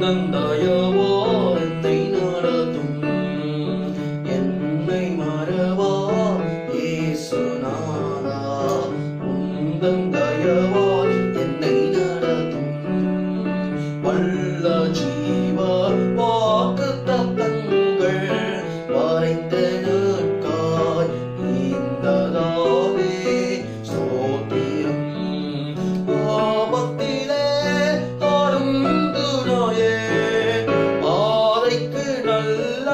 தயவோ என்னை நடத்தும் என்னை மறவா இயேசுநாதா உந்தன் தயவோ என்னை நடத்தும் வல்ல ஜீவ வாக்குத்தத்தங்கள் வரைந்த நாட்காய் நீந்ததாவே ஸ்தோத்திரம் ஆபத்திலே அருந்துணையே பாதைக்கு நல்ல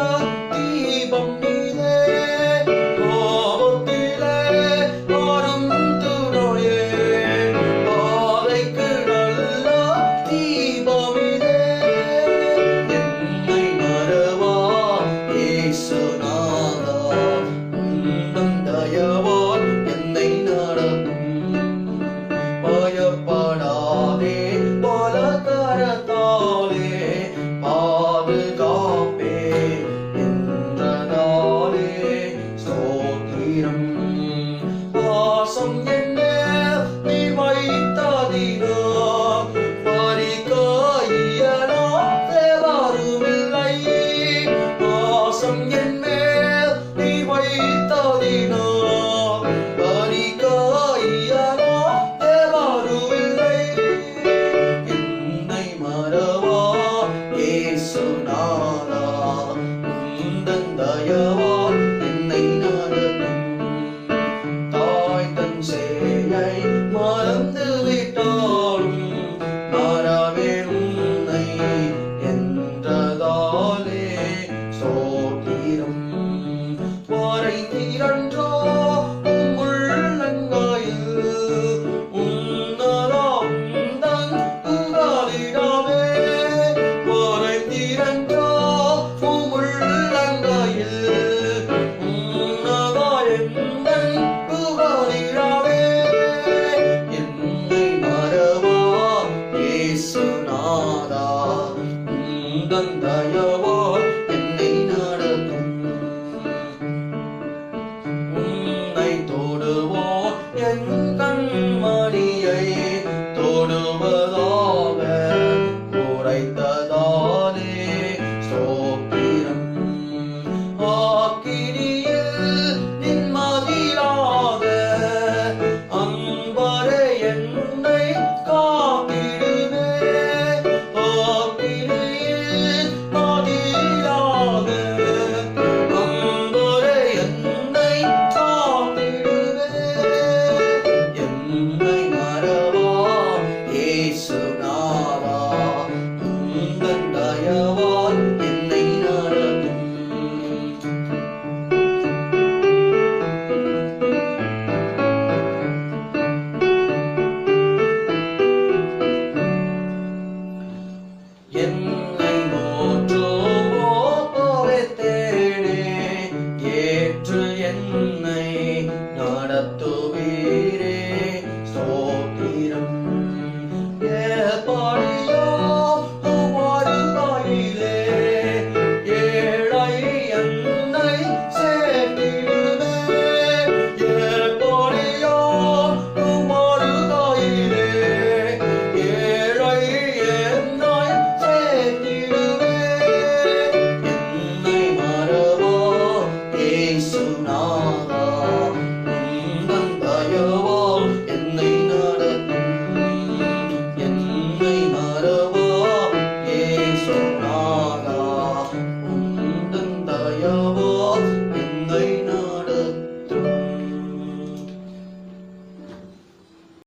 தீபம் நீரே ஆபத்திலே அருந்துணையே பாதைக்கு நல்ல தீபம் நீரே என்னை மறவா இயேசுநாதா உந்தன் தயவால் என்னை நடத்தும் பயப்படாதே பலகரத்தாலே பாதுகாப்பே என்றதாலே ஸ்தோத்திரம் வாசம் என்ன நீ வைத்ததினோ பரிகாயனாலே வருமில்லை வாசம் என்ன நீ வைத்ததினோ பரிகாயனாலே வருமில்லை என்னை மறவா இயேசுநாதா உந்தன் தயவால் என்னை நடத்தும் தாய் தன் சேயை மறந்து விட்டாலும் மறவேன் உன்னை என்றதாலே ஸ்தோத்திரம் வரைந்தீரன்றோ உம் உள்ளங்காயில் உன்னதா உந்தன் புகழிடமே வரைந்தீரன்றோ உம் உள்ளங்காயில் உன்னதா எந்தன் புகழிடமே என்னை மறவா இயேசுநாதா உந்தன் தயவால் என்னை நடத்தும் உன்னை தொடுவோர் என் கண்மணியை தொடுவதாக உரைத்ததாலே ஸ்தோத்திரம் ஆக்கினியில் நிம்மதியாக அன்பரே என்னை காத்திடுவே ஆக்கினியில் மதியாக அன்பரே என்னை காத்திடுவே என்னை மறவா இயேசுநாதா உந்தன் தயவால் என்னை நடத்தும் என்னை நோற்றுவோரை தேடே ஏற்று என்னை நடத்துவீரே ஸ்தோத்திரம்